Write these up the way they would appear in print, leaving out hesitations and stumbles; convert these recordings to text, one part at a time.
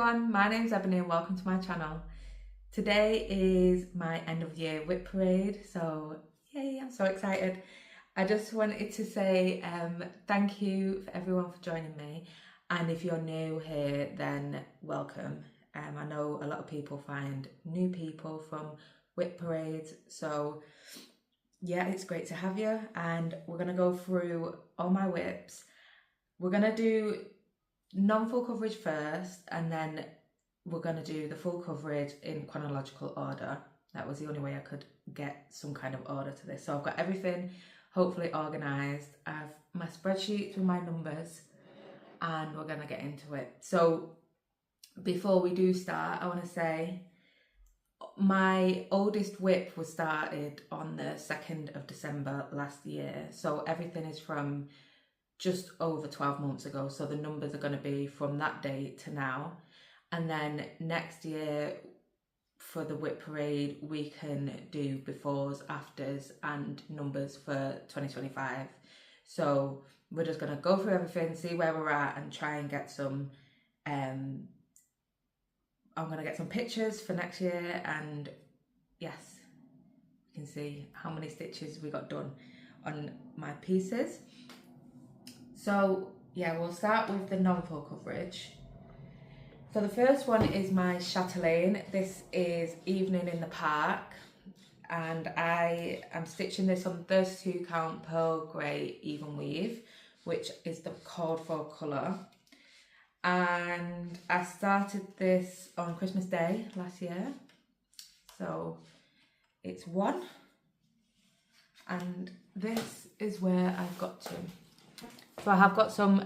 everyone, my name's Ebony and welcome to my channel. Today is my end of year whip parade, so yay, I'm so excited. I just wanted to say thank you for everyone for joining me, and if you're new here then welcome. I know a lot of people find new people from whip parades, so yeah, it's great to have you, and we're going to go through all my whips. We're going to do non-full coverage first, and then we're going to do the full coverage in chronological order. That was the only way I could get some kind of order to this. So I've got everything hopefully organised. I have my spreadsheets with my numbers, and we're going to get into it. So before we do start, I want to say my oldest whip was started on the 2nd of December last year. So everything is from just over 12 months ago, so the numbers are going to be from that date to now. And then next year for the whip parade we can do befores, afters and numbers for 2025. So we're just going to go through everything, see where we're at, and try and get some I'm going to get some pictures for next year, and yes, you can see how many stitches we got done on my pieces. So yeah, we'll start with the non-full coverage. So the first one is my Chatain. This is Evening in the Park, and I am stitching this on 32 count pearl grey even weave, which is the called for colour. And I started this on Christmas Day last year, so it's one, and this is where I've got to. So I have got some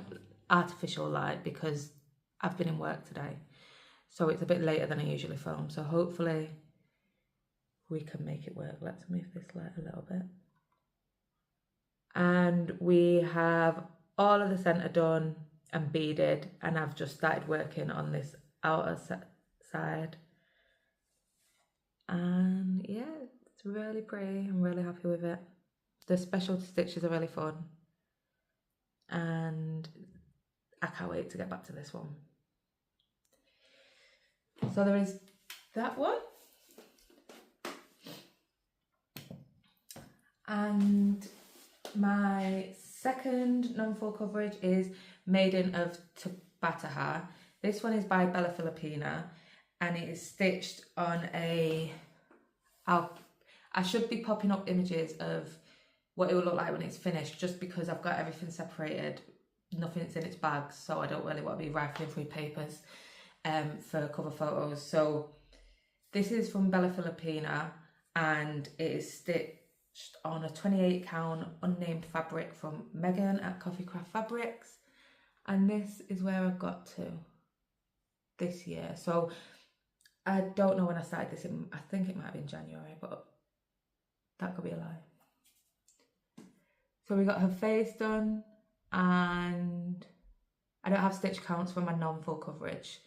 artificial light because I've been in work today, so it's a bit later than I usually film, so hopefully we can make it work. Let's move this light a little bit. And we have all of the centre done and beaded, and I've just started working on this outer side, and yeah, it's really pretty. I'm really happy with it. The specialty stitches are really fun, and I can't wait to get back to this one. So there is that one, and my second non-full coverage is Maiden of Taha. This one is by Bella Filipina, and it is stitched on a... I should be popping up images of what it will look like when it's finished, just because I've got everything separated, nothing's in its bags, so I don't really want to be rifling through papers for cover photos. So this is from Bella Filipina, and it is stitched on a 28 count unnamed fabric from Megan at Coffee Craft Fabrics, and this is where I've got to this year. So I don't know when I started this, I think it might have been January, but that could be a lie. So we got her face done, and I don't have stitch counts for my non-full coverage,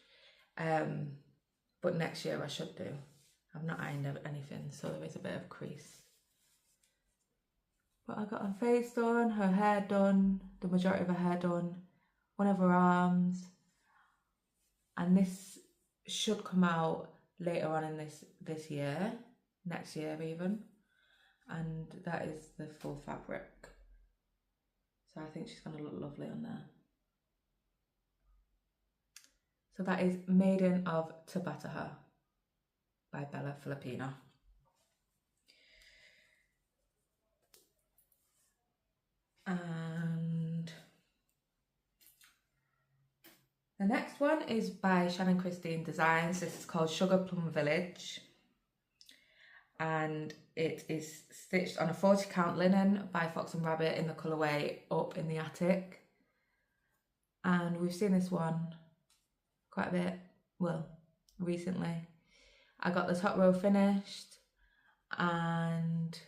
but next year I should do. I've not ironed anything, so there is a bit of crease. But I got her face done, her hair done, the majority of her hair done, one of her arms, and this should come out later on in this year, next year even, and that is the full fabric. So I think she's going to look lovely on there. So that is Maiden of Taha by Bella Filipina. And the next one is by Shannon Christine Designs. This is called Sugar Plum Village, and it is stitched on a 40 count linen by Fox and Rabbit in the colourway Up in the Attic. And we've seen this one quite a bit, well, recently. I got the top row finished, and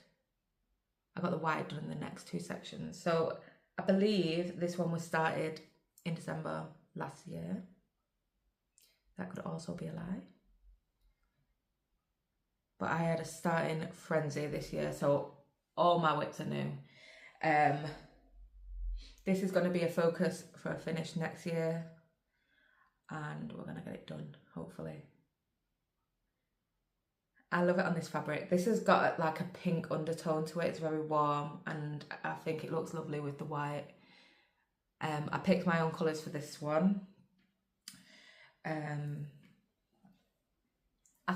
I got the white done in the next two sections. So I believe this one was started in December last year. That could also be a lie. But I had a starting frenzy this year, so all my whips are new. This is going to be a focus for a finish next year. and we're gonna get it done, hopefully. I love it on this fabric. This has got like a pink undertone to it. It's very warm and I think it looks lovely with the white. I picked my own colours for this one. I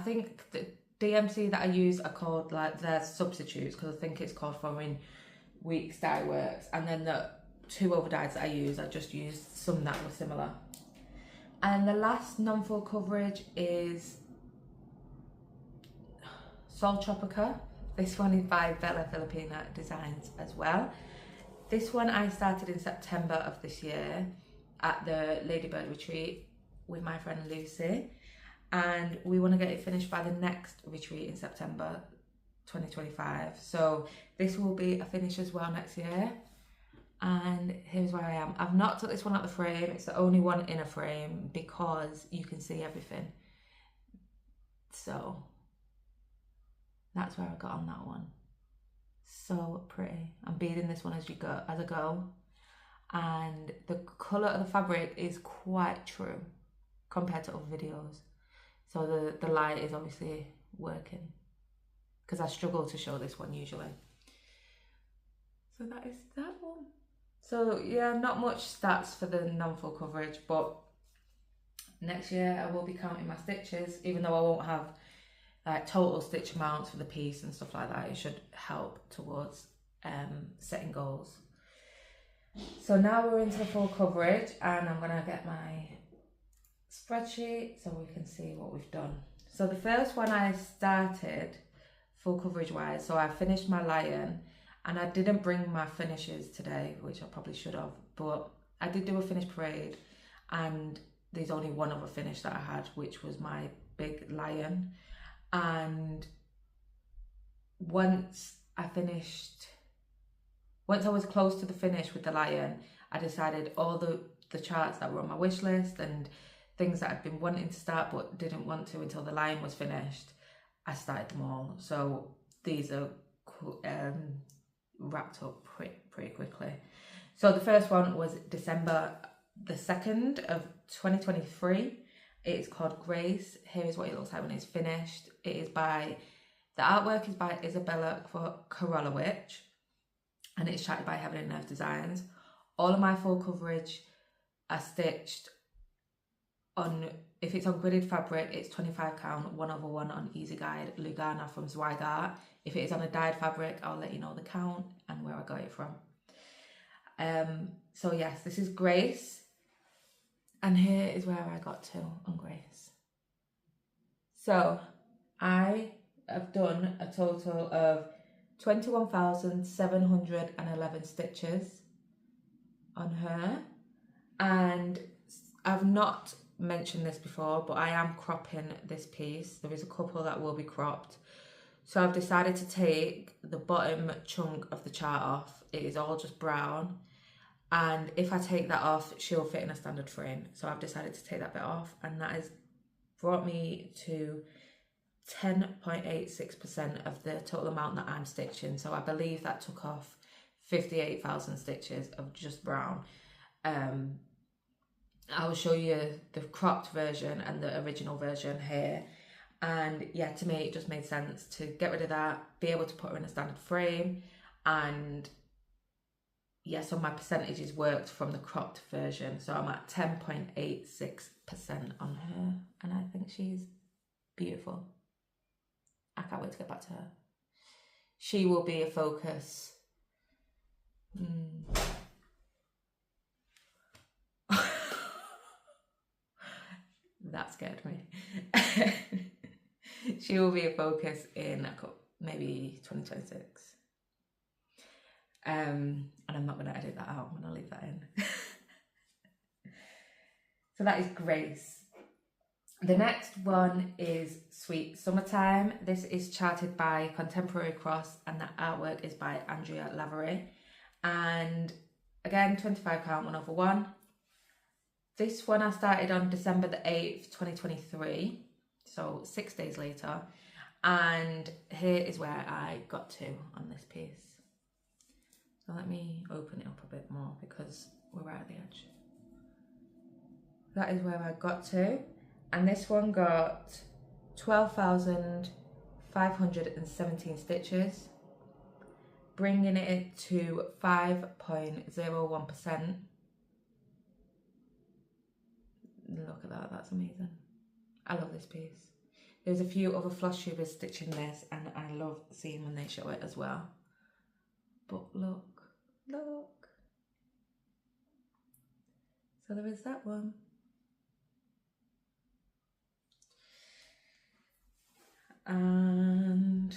think the DMC that I use are called like their substitutes, because I think it's called Foreign Weeks Dye Works, and then the two other dyes that I use, I just used some that were similar. And the last non-full coverage is Sol Tropica. This one is by Bella Filipina Designs as well. This one I started in September of this year at the Ladybird retreat with my friend Lucy, and we want to get it finished by the next retreat in September 2025. So this will be a finish as well next year. And here's where I am. I've not took this one out the frame. It's the only one in a frame because you can see everything. So that's where I got on that one. So pretty. I'm beading this one as I go, and the colour of the fabric is quite true compared to other videos. So the light is obviously working, because I struggle to show this one usually. So that is that one. So yeah, not much stats for the non-full coverage, but next year I will be counting my stitches, even though I won't have like total stitch amounts for the piece and stuff like that. It should help towards setting goals. So now we're into the full coverage, and I'm gonna get my spreadsheet so we can see what we've done. So the first one I started full coverage wise, so I finished my lion, and I didn't bring my finishes today, which I probably should have, but I did do a finish parade, and there's only one other finish that I had, which was my big lion. And once I was close to the finish with the lion, I decided all the charts that were on my wish list and things that I'd been wanting to start but didn't want to until the lion was finished, I started them all. So these are wrapped up pretty quickly. So the first one was December the 2nd of 2023. It's called Grace. Here is what it looks like when it's finished. The artwork is by Isabella Korolowicz, and it's chatted by Heaven and Earth Designs. All of my full coverage are stitched on, if it's on gridded fabric, it's 25 count, 1/1 on Easy Guide Lugana from Zweigart. If it is on a dyed fabric, I'll let you know the count and where I got it from. So yes, this is Grace. And here is where I got to on Grace. So I have done a total of 21,711 stitches on her. And I've not mentioned this before, but I am cropping this piece. There is a couple that will be cropped. So I've decided to take the bottom chunk of the chart off. It is all just brown. And if I take that off, she'll fit in a standard frame. So I've decided to take that bit off, and that has brought me to 10.86% of the total amount that I'm stitching. So I believe that took off 58,000 stitches of just brown. I'll show you the cropped version and the original version here. And yeah, to me, it just made sense to get rid of that, be able to put her in a standard frame, and yeah, so my percentages worked from the cropped version. So I'm at 10.86% on her, and I think she's beautiful. I can't wait to get back to her. She will be a focus. That scared me. She will be a focus in maybe 2026. And I'm not going to edit that out. I'm going to leave that in. So that is Grace. The next one is Sweet Summertime. This is charted by Contemporary Cross, and the artwork is by Andrea Lavery. And again, 25 count, 1/1. This one I started on December the 8th, 2023. So 6 days later. And here is where I got to on this piece. So let me open it up a bit more because we're right at the edge. that is where I got to. And this one got 12,517 stitches, bringing it to 5.01%. Look at that, that's amazing. I love this piece. There's a few other floss tubers stitching this, and I love seeing when they show it as well. But look, look. So there is that one. And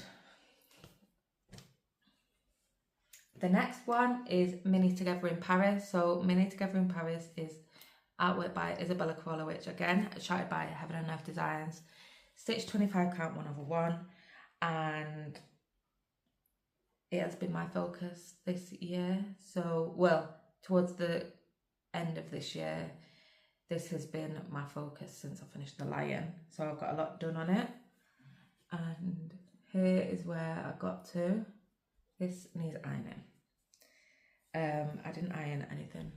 the next one is Mini Together in Paris. So Mini Together in Paris is artwork by Isabella Corolla, which again, shouted by Heaven and Earth Designs. Stitch 25 count 1/1, and it has been my focus this year. So, well, towards the end of this year, this has been my focus since I finished The Lion. So I've got a lot done on it. And here is where I got to. This needs ironing. I didn't iron anything.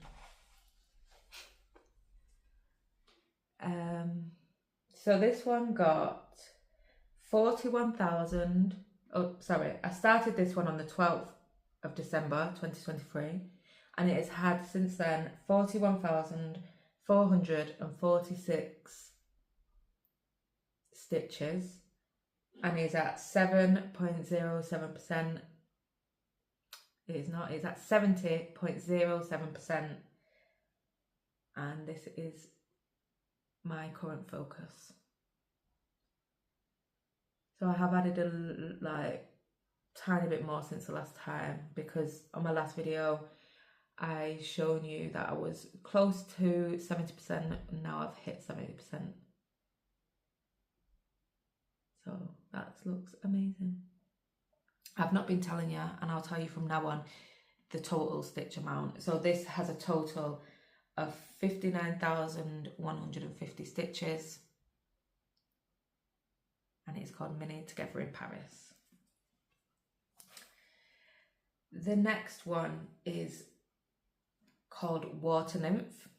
So this one got 41,000. Oh, sorry. I started this one on the 12th of December 2023, and it has had since then 41,446 stitches, and is at 7.07%. It is not, it's at 70.07%, and this is my current focus. So I have added a tiny bit more since the last time, because on my last video I shown you that I was close to 70%, and now I've hit 70%. So that looks amazing. I've not been telling you, and I'll tell you from now on, the total stitch amount. So this has a total of 59,150 stitches, and it's called Mini Together in Paris. The next one is called Water Nymph.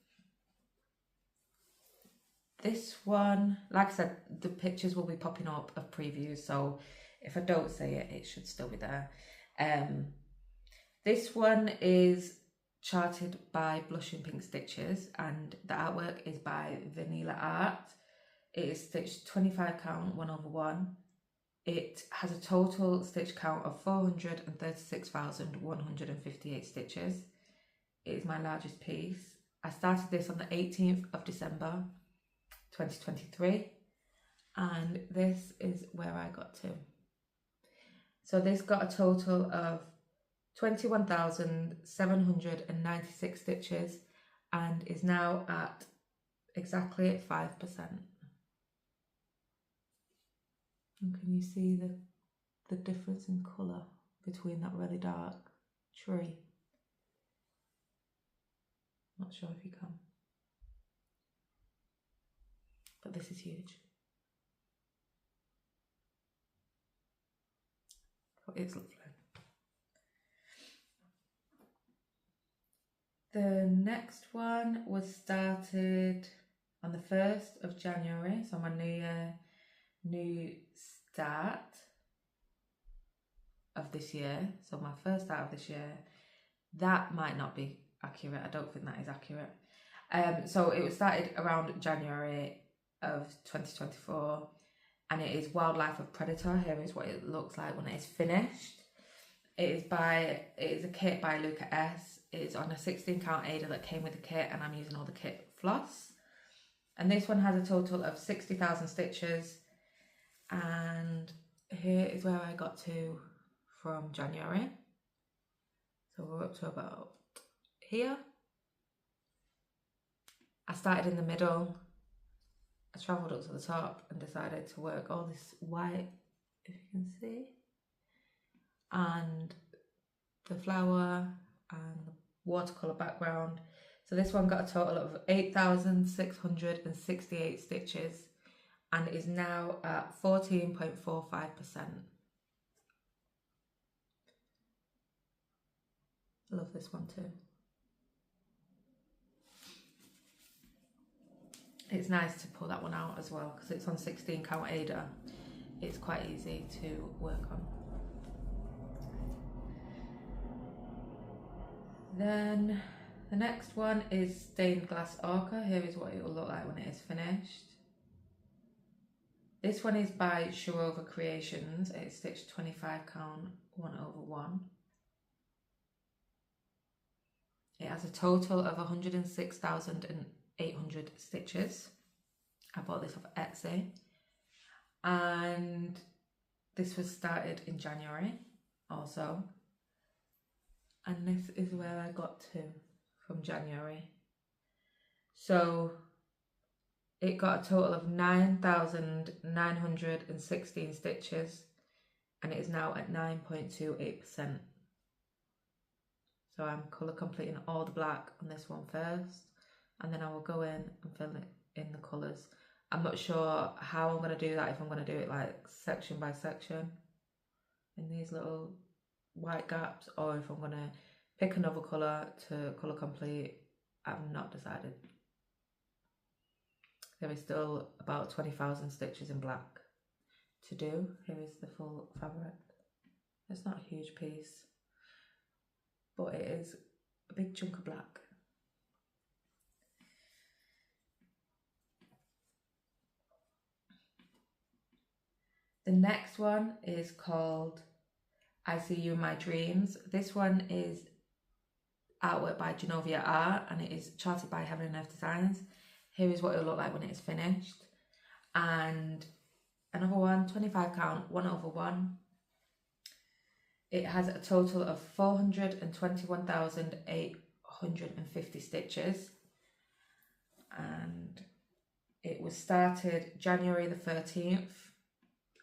This one, like I said, the pictures will be popping up of previews, so if I don't say it, it should still be there. This one is charted by Blushing Pink Stitches, and the artwork is by Vanilla Art. It is stitched 25 count 1/1. It has a total stitch count of 436,158 stitches. It is my largest piece. I started this on the 18th of December 2023, and this is where I got to. So this got a total of 21,796 stitches, and is now at exactly 5%. And can you see the difference in colour between that really dark tree? Not sure if you can, but this is huge. But it's lovely. The next one was started on the 1st of January, so my new start of this year. So my first start of this year. That might not be accurate. I don't think that is accurate. So it was started around January of 2024, and it is Wildlife of Predator. Here is what it looks like when it is finished. It is a kit by Luca S. It is on a 16 count Ada that came with the kit, and I'm using all the kit floss. And this one has a total of 60,000 stitches, and here is where I got to from January. So we're up to about here. I started in the middle. I travelled up to the top and decided to work all this white, if you can see, and the flower and the watercolour background. So this one got a total of 8,668 stitches, and is now at 14.45%. I love this one too. It's nice to pull that one out as well because it's on 16 count Ada. It's quite easy to work on. Then the next one is stained glass ochre. Here is what it will look like when it is finished. This one is by Tropa Creations. It's stitched 25 count 1/1. It has a total of 106,800 stitches. I bought this off Etsy. And this was started in January also. And this is where I got to from January. So it got a total of 9,916 stitches and it is now at 9.28%. So I'm colour completing all the black on this one first and then I will go in and fill it in the colours. I'm not sure how I'm going to do that, if I'm going to do it like section by section in these little white gaps or if I'm going to pick another colour to colour complete. I've not decided. There is still about 20,000 stitches in black to do. Here is the full fabric. It's not a huge piece, but it is a big chunk of black. The next one is called I See You in My Dreams. This one is artwork by Genovia Art and it is charted by Heaven and Nymph Designs. Here is what it will look like when it is finished. And another one, 25 count 1/1. It has a total of 421,850 stitches. And it was started January the 13th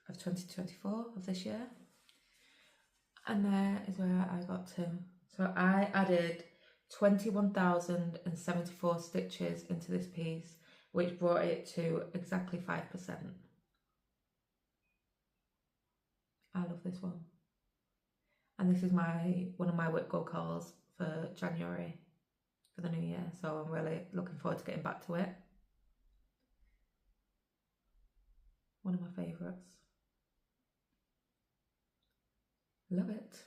of 2024 of this year. And there is where I got to. So I added 21,074 stitches into this piece, which brought it to exactly 5%. I love this one. And this is one of my whip go calls for January, for the new year. So I'm really looking forward to getting back to it. One of my favourites. Love it.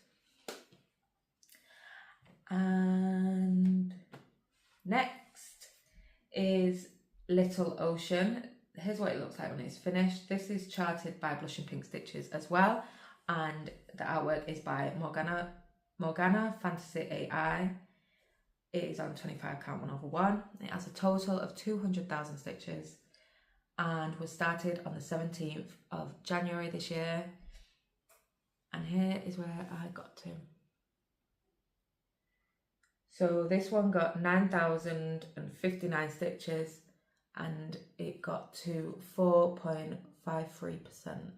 And next is Little Ocean. Here's what it looks like when it's finished. This is charted by Blush and Pink Stitches as well, and the artwork is by Morgana Fantasy AI. It is on 25 count 1/1. It has a total of 200,000 stitches and was started on the 17th of January this year. And here is where I got to. So this one got 9,059 stitches and it got to 4.53%.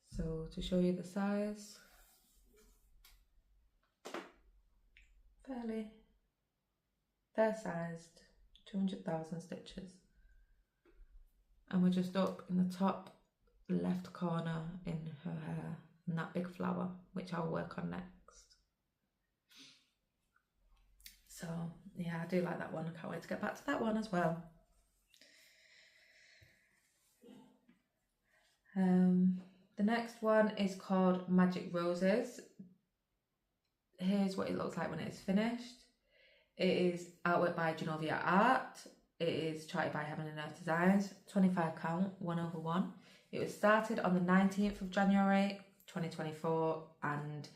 So to show you the size, fair sized, 200,000 stitches. And we're just up in the top left corner in her hair and that big flower, which I'll work on next. So yeah, I do like that one. I can't wait to get back to that one as well. The next one is called Magic Roses. Here's what it looks like when it's finished. It is artwork by Genovia Art. It is charted by Heaven and Earth Designs, 25 count 1/1. It was started on the 19th of January 2024 and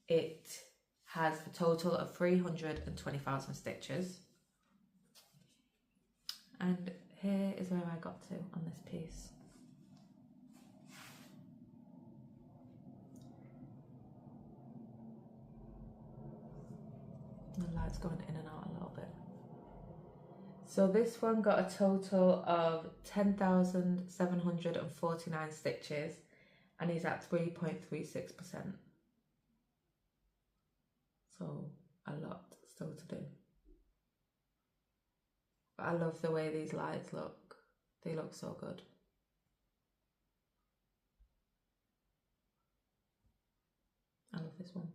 it has a total of 320,000 stitches. And here is where I got to on this piece. The light's going in and out a little bit. So this one got a total of 10,749 stitches and is at 3.36%. So a lot still to do. But I love the way these lights look. They look so good. I love this one.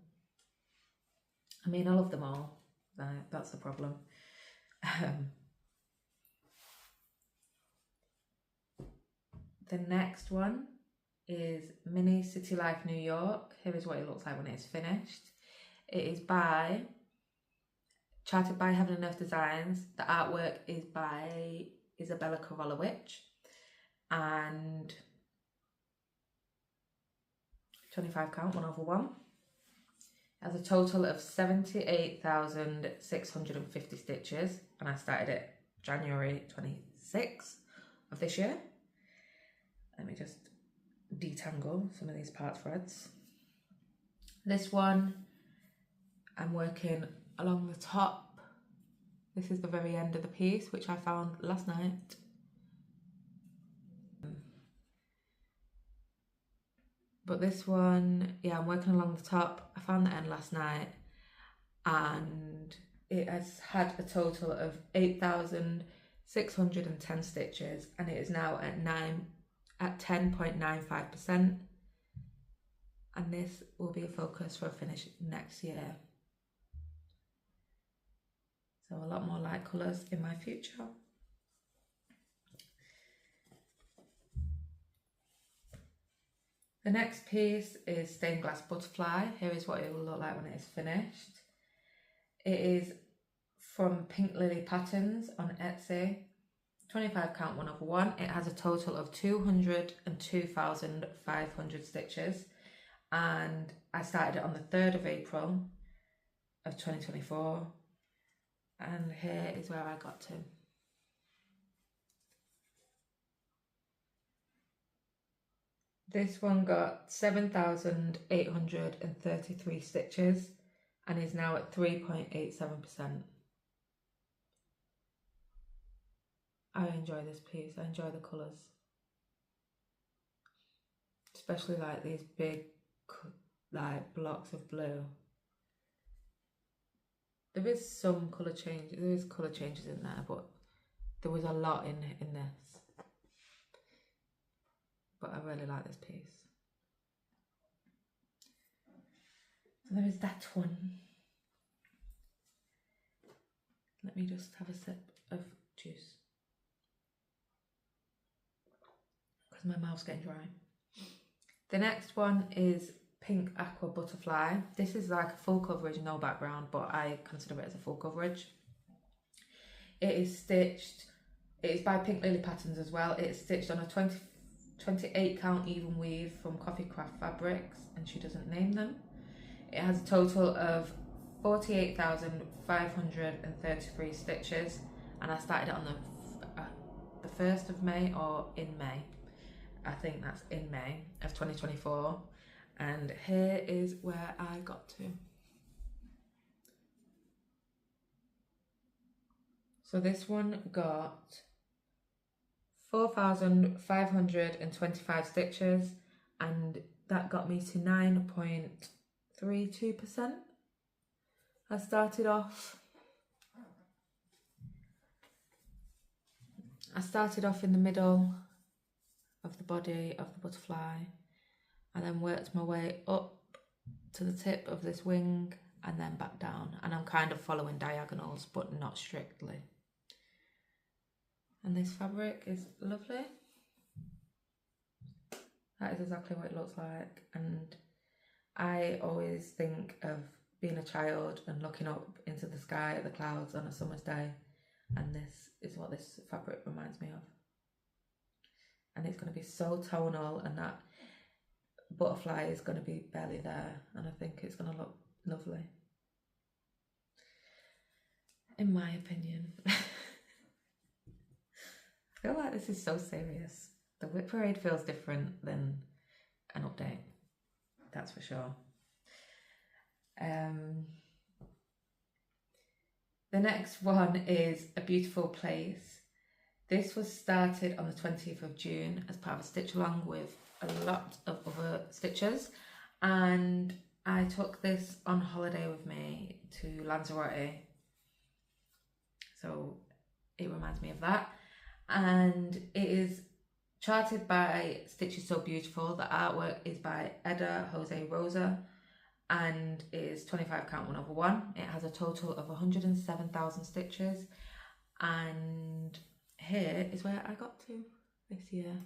I mean, I love them all. That's the problem. The next one is Mini City Life New York. Here is what it looks like when it's finished. It is charted by Heaven and Earth Designs. The artwork is by Isabella Korolowicz, and 25 count, 1/1. It has a total of 78,650 stitches, and I started it January 26th of this year. Let me just detangle some of these part threads. This one, I'm working along the top. This is the very end of the piece, which I found last night. But this one, yeah, I'm working along the top. I found the end last night, and it has had a total of 8,610 stitches, and it is now at 10.95%. And this will be a focus for a finish next year. So a lot more light colours in my future. The next piece is Stained Glass Butterfly. Here is what it will look like when it is finished. It is from Pink Lily Patterns on Etsy. 25 count, 1/1. It has a total of 202,500 stitches, and I started it on the 3rd of April of 2024, and here is where I got to. This one got 7,833 stitches and is now at 3.87%. I enjoy this piece. I enjoy the colours, especially like these big like blocks of blue. There is some colour change. There is colour changes in there, but there was a lot in this. But I really like this piece. So there is that one. Let me just have a sip of juice, because my mouth's getting dry. The next one is Pink Aqua Butterfly. This is like a full coverage, no background, but I consider it as a full coverage. It is stitched, it is by Pink Lily Patterns as well. It's stitched on a 28 count even weave from Coffee Craft Fabrics, and she doesn't name them. It has a total of 48,533 stitches, and I started it on the 1st of May, or in May. I think that's in May of 2024, and here is where I got to. So this one got 4,525 stitches, and that got me to 9.32%. I started off in the middle of the body of the butterfly, and then worked my way up to the tip of this wing and then back down, and I'm kind of following diagonals but not strictly. And this fabric is lovely. That is exactly what it looks like, and I always think of being a child and looking up into the sky at the clouds on a summer's day, and this is what this fabric reminds me of. And it's going to be so tonal, and that butterfly is going to be barely there, and I think it's going to look lovely, in my opinion. I feel like this is so serious. The Whip Parade feels different than an update, that's for sure. The next one is A Beautiful Place. This was started on the 20th of June as part of a stitch along with a lot of other stitches, and I took this on holiday with me to Lanzarote, so it reminds me of that. And it is charted by Stitches So Beautiful. The artwork is by Eda Jose Rosa, and is 25 count 1/1. It has a total of 107,000 stitches, and here is where I got to this year.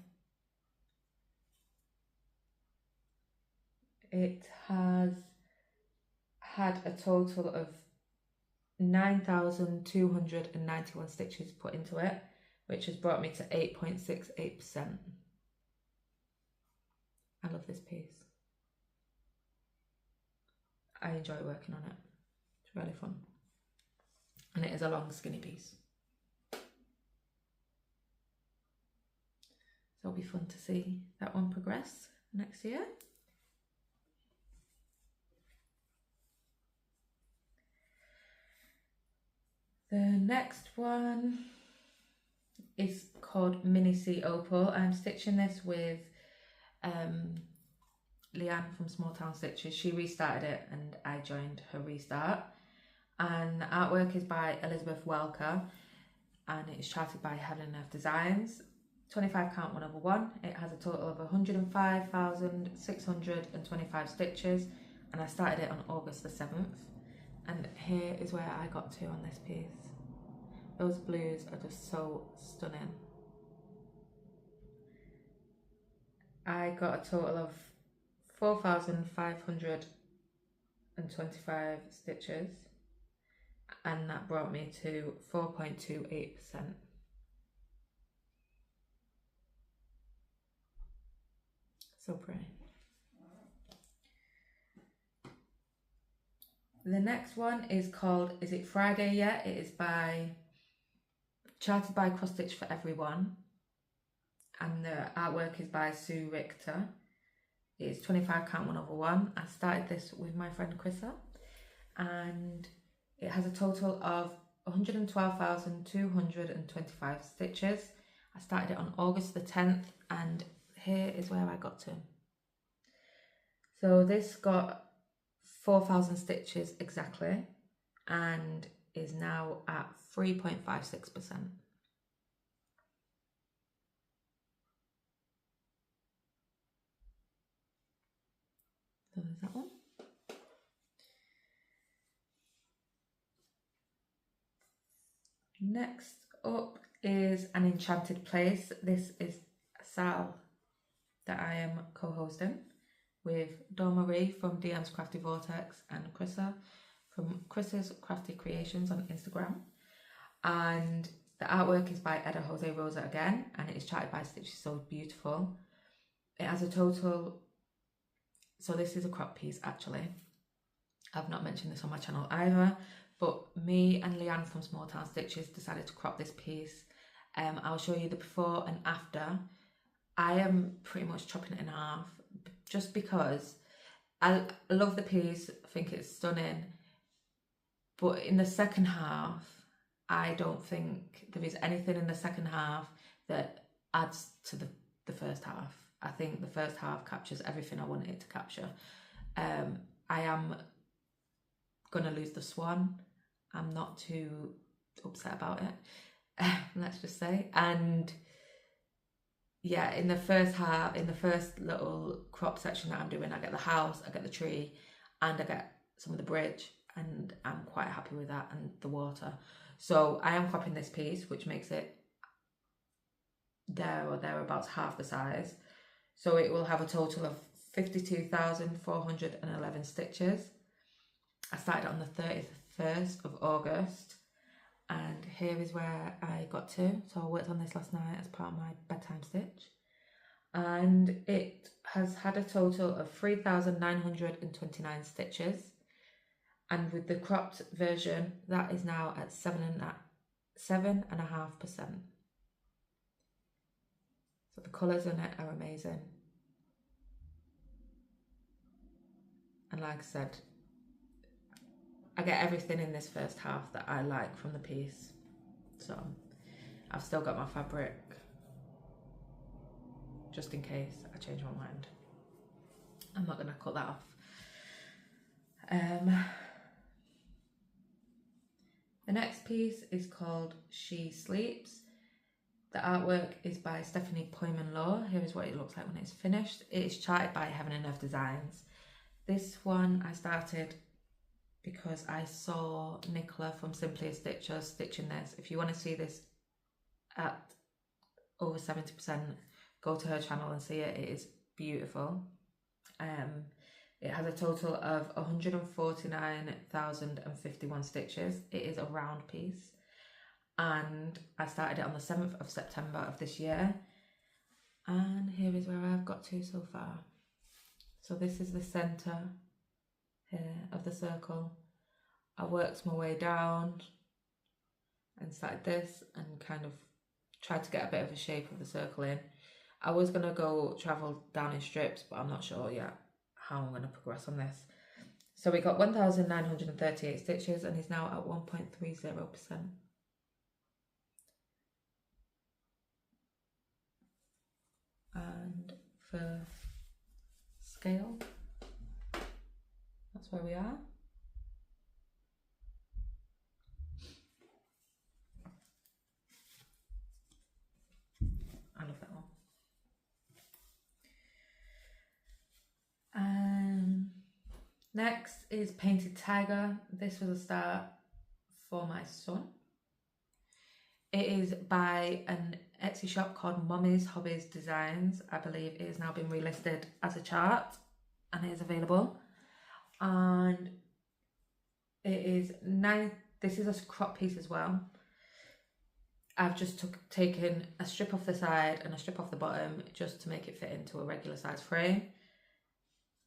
It has had a total of 9,291 stitches put into it, which has brought me to 8.68%. I love this piece. I enjoy working on it. It's really fun. And it is a long, skinny piece. So it'll be fun to see that one progress next year. The next one is called Mini Sea Opal. I'm stitching this with Leanne from Small Town Stitches. She restarted it and I joined her restart. And the artwork is by Elizabeth Welker and it is charted by Maiden of Designs. 25 count 1/1. It has a total of 105,625 stitches and I started it on August the 7th. And here is where I got to on this piece. Those blues are just so stunning. I got a total of 4,525 stitches and that brought me to 4.28%. So pretty. The next one is called Is It Friday Yet? It is charted by Cross Stitch for Everyone and the artwork is by Sue Richter. It's 25 count 1/1. I started this with my friend Chrissa and it has a total of 112,225 stitches. I started it on August the 10th and here is where I got to. So this got 4,000 stitches exactly and is now at 3.56%. So there's that one. Next up is An Enchanted Place. This is a Sal that I am co-hosting with Dawn Marie from DM's Crafty Vortex and Chrissa from Chris's Crafty Creations on Instagram. And the artwork is by Eda Jose Rosa again and it is charted by Stitch So Beautiful. It has a total, so this is a crop piece actually. I've not mentioned this on my channel either, but me and Leanne from Small Town Stitches decided to crop this piece. I'll show you the before and after. I am pretty much chopping it in half just because I love the piece, I think it's stunning, but in the second half, I don't think there is anything in the second half that adds to the first half. I think the first half captures everything I wanted it to capture. I am gonna lose the swan. I'm not too upset about it, let's just say. And yeah, in the first half, in the first little crop section that I'm doing, I get the house, I get the tree, and I get some of the bridge, and I'm quite happy with that, and the water. So I am cropping this piece, which makes it there or thereabouts half the size. So it will have a total of 52,411 stitches. I started on the 31st of August, and here is where I got to. So I worked on this last night as part of my bedtime stitch, and it has had a total of 3,929 stitches, and with the cropped version that is now at 7.5%. So the colours in it are amazing, and like I said, I get everything in this first half that I like from the piece. So I've still got my fabric just in case I change my mind. I'm not going to cut that off. The next piece is called She Sleeps. The artwork is by Stephanie Poyman Law. Here is what it looks like when it's finished. It is charted by Heaven and Earth Designs. This one I started because I saw Nicola from Simply Stitchers stitching this. If you want to see this at over 70%, go to her channel and see it. It is beautiful. It has a total of 149,051 stitches. It is a round piece, and I started it on the 7th of September of this year, and here is where I've got to so far. So this is the center here of the circle. I worked my way down and started this and kind of tried to get a bit of a shape of the circle in. I was going to go travel down in strips, but I'm not sure yet how I'm going to progress on this. So we got 1,938 stitches and he's now at 1.30%. And for scale, that's where we are. I love that one. Next is Painted Tiger. This was a start for my son. It is by an Etsy shop called Mummy's Hobbies Designs. I believe it has now been relisted as a chart and it is available. And it is this is a crop piece as well. I've just taken a strip off the side and a strip off the bottom just to make it fit into a regular size frame.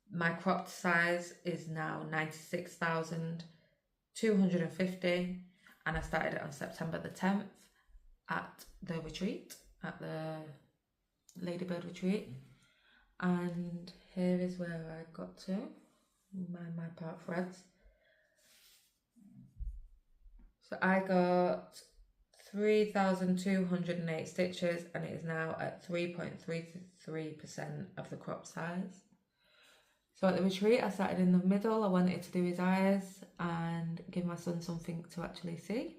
My cropped size is now 96,250 and I started it on September the 10th at the retreat, at the Ladybird retreat. And here is where I got to, my part threads. So I got 3,208 stitches and it is now at 3.33% of the crop size. So at the retreat I started in the middle. I wanted to do his eyes and give my son something to actually see.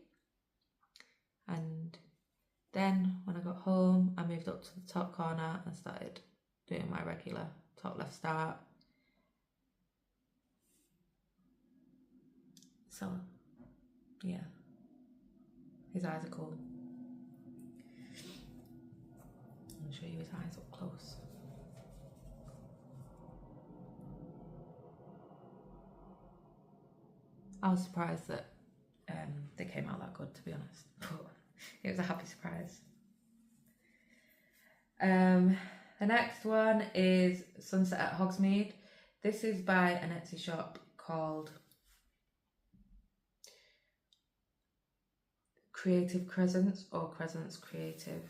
And then when I got home I moved up to the top corner and started doing my regular top left start. So yeah, his eyes are cool. I'll show you his eyes up close. I was surprised that they came out that good, to be honest, but it was a happy surprise. The next one is Sunset at Hogsmeade. This is by an Etsy shop called Creative Crescents or Crescents Creative.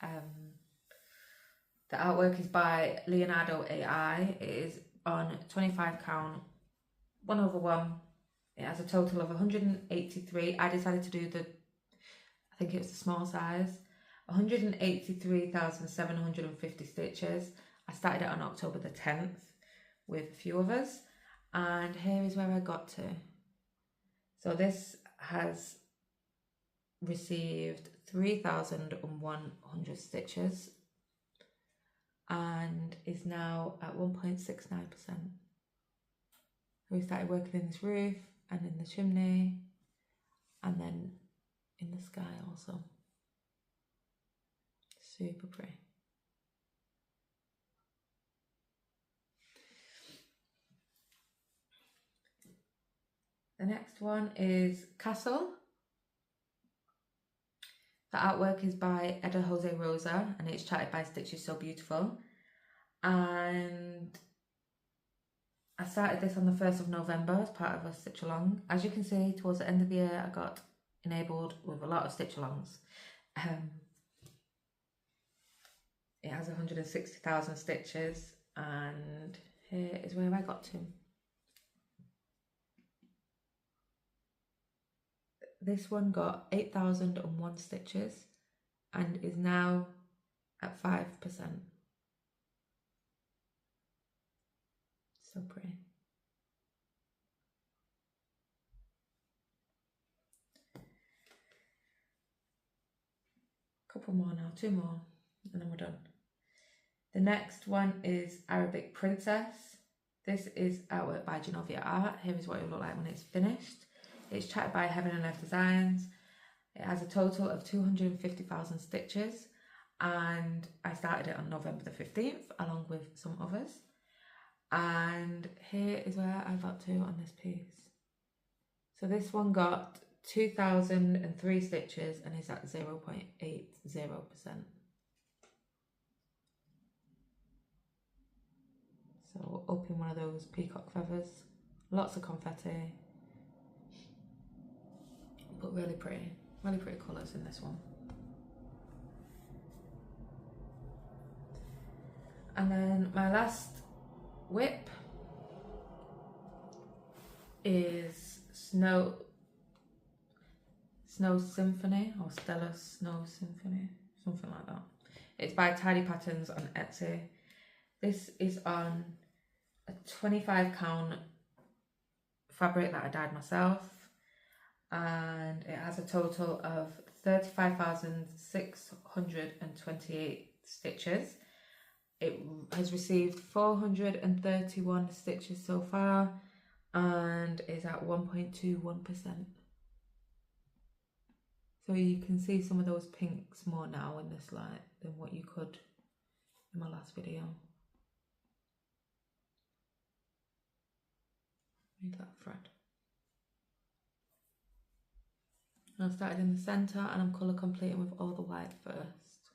The artwork is by Leonardo AI. It is on 25 count, 1/1. It has a total of 183. I decided to do I think it was the small size, 183,750 stitches. I started it on October the 10th with a few others, and here is where I got to. So this has received 3,100 stitches and is now at 1.69%. We started working in this roof and in the chimney and then in the sky also. Super pretty. The next one is Castle. The artwork is by Eda Jose Rosa and it's charted by Stitches So Beautiful. And I started this on the 1st of November as part of a stitch along. As you can see, towards the end of the year, I got enabled with a lot of stitch alongs. It has 160,000 stitches, and here is where I got to. This one got 8,001 stitches and is now at 5%. So pretty. Couple more now, 2 more, and then we're done. The next one is Arabic Princess. This is artwork by Genovia Art. Here is what it will look like when it's finished. It's chatted by Heaven and Earth Designs. It has a total of 250,000 stitches, and I started it on November the 15th along with some others. And here is where I got to on this piece. So this one got 2,003 stitches and is at 0.80%. So up in one of those peacock feathers, lots of confetti, but really pretty colours in this one. And then my last whip is Snow Symphony, or Stellar Snow Symphony, something like that. It's by Tidy Patterns on Etsy. This is on a 25 count fabric that I dyed myself, and it has a total of 35,628 stitches. It has received 431 stitches so far and is at 1.21%. So you can see some of those pinks more now in this light than what you could in my last video. Read that thread. And I started in the centre and I'm colour completing with all the white first.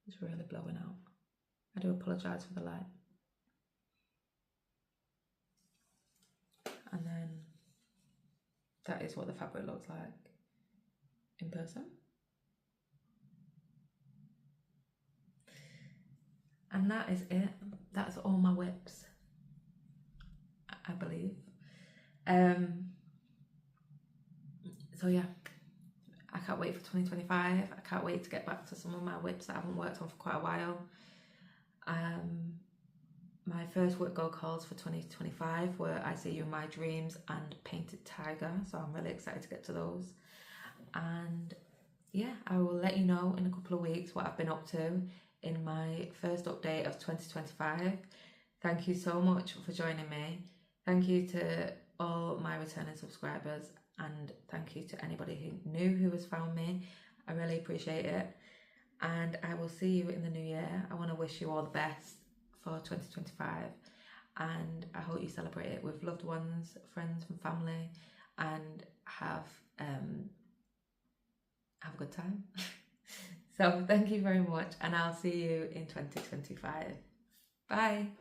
It's really blowing out. I do apologise for the light. And then that is what the fabric looks like in person. And that is it. That's all my whips, I believe. So yeah, I can't wait for 2025. I can't wait to get back to some of my whips that I haven't worked on for quite a while. My first whip goal calls for 2025 were I See You in My Dreams and Painted Tiger, so I'm really excited to get to those. And yeah, I will let you know in a couple of weeks what I've been up to in my first update of 2025. Thank you so much for joining me. Thank you to all my returning subscribers, and thank you to anybody who who has found me. I really appreciate it, and I will see you in the new year. I want to wish you all the best for 2025, and I hope you celebrate it with loved ones, friends and family, and have a good time. So thank you very much, and I'll see you in 2025. Bye.